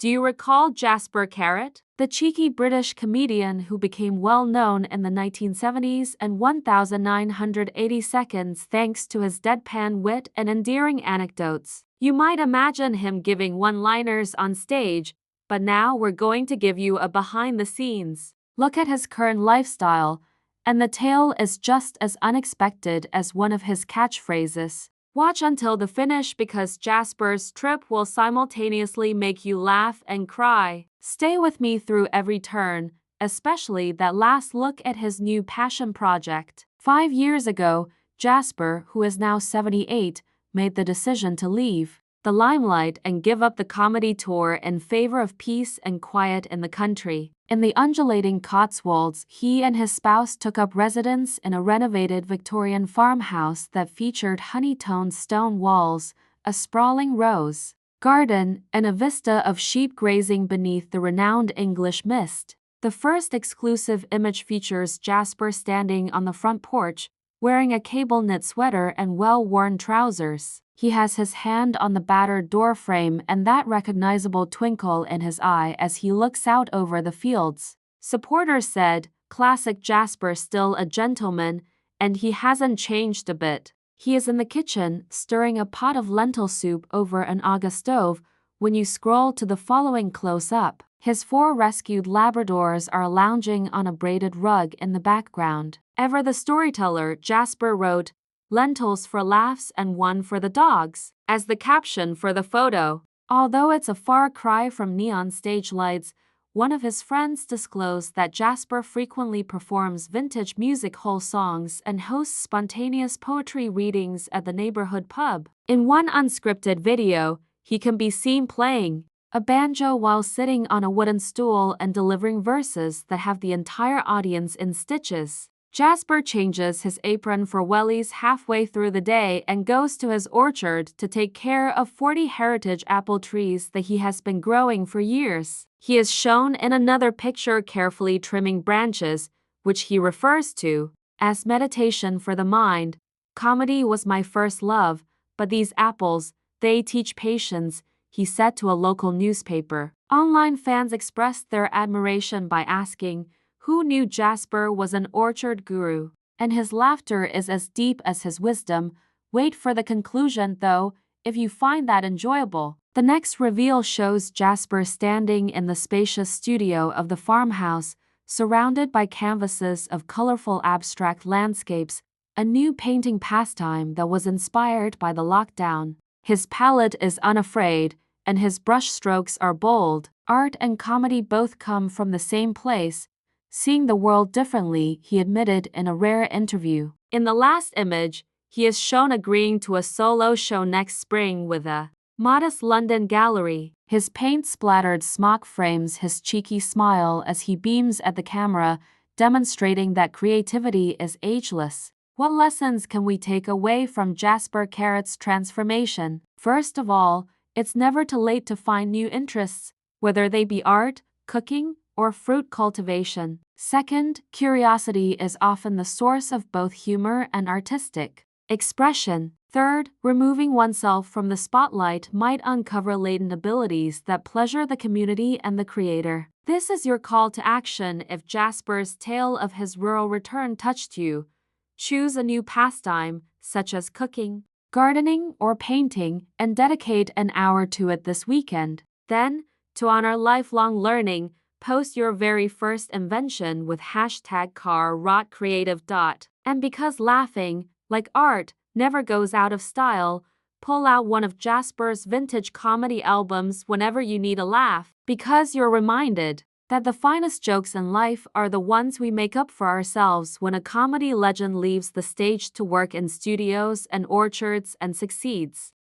Do you recall Jasper Carrott, the cheeky British comedian who became well known in the 1970s and 1980 seconds thanks to his deadpan wit and endearing anecdotes? You might imagine him giving one-liners on stage, but now we're going to give you a behind-the-scenes look at his current lifestyle, and the tale is just as unexpected as one of his catchphrases. Watch until the finish because Jasper's trip will simultaneously make you laugh and cry. Stay with me through every turn, especially that last look at his new passion project. 5 years ago, Jasper, who is now 78, made the decision to leave the limelight and give up the comedy tour in favor of peace and quiet in the country. In the undulating Cotswolds, he and his spouse took up residence in a renovated Victorian farmhouse that featured honey-toned stone walls, a sprawling rose garden, and a vista of sheep grazing beneath the renowned English mist. The first exclusive image features Jasper standing on the front porch, wearing a cable-knit sweater and well-worn trousers. He has his hand on the battered doorframe and that recognizable twinkle in his eye as he looks out over the fields. Supporters said, "Classic Jasper, still a gentleman, and he hasn't changed a bit." He is in the kitchen, stirring a pot of lentil soup over an Aga stove. When you scroll to the following close-up, his 4 rescued Labradors are lounging on a braided rug in the background. Ever the storyteller, Jasper wrote, "Lentils for laughs and one for the dogs," as the caption for the photo. Although it's a far cry from neon stage lights, one of his friends disclosed that Jasper frequently performs vintage music hall songs and hosts spontaneous poetry readings at the neighborhood pub. In one unscripted video, he can be seen playing a banjo while sitting on a wooden stool and delivering verses that have the entire audience in stitches. Jasper changes his apron for wellies halfway through the day and goes to his orchard to take care of 40 heritage apple trees that he has been growing for years. He is shown in another picture carefully trimming branches, which he refers to as meditation for the mind. "Comedy was my first love, but these apples, they teach patience," he said to a local newspaper. Online fans expressed their admiration by asking, "Who knew Jasper was an orchard guru?" And his laughter is as deep as his wisdom. Wait for the conclusion, though, if you find that enjoyable. The next reveal shows Jasper standing in the spacious studio of the farmhouse, surrounded by canvases of colorful abstract landscapes, a new painting pastime that was inspired by the lockdown. His palette is unafraid, and his brushstrokes are bold. Art and comedy both come from the same place, seeing the world differently, he admitted in a rare interview. In the last image, he is shown agreeing to a solo show next spring with a modest London gallery. His paint-splattered smock frames his cheeky smile as he beams at the camera, demonstrating that creativity is ageless. What lessons can we take away from Jasper Carrott's transformation? First of all, it's never too late to find new interests, whether they be art, cooking, or fruit cultivation. Second, curiosity is often the source of both humor and artistic expression. Third, removing oneself from the spotlight might uncover latent abilities that pleasure the community and the creator. This is your call to action. If Jasper's tale of his rural return touched you, choose a new pastime, such as cooking, gardening, or painting, and dedicate an hour to it this weekend. Then, to honor lifelong learning, post your very first invention with #CarRotCreative. And because laughing, like art, never goes out of style, pull out one of Jasper's vintage comedy albums whenever you need a laugh, because you're reminded that the finest jokes in life are the ones we make up for ourselves when a comedy legend leaves the stage to work in studios and orchards and succeeds.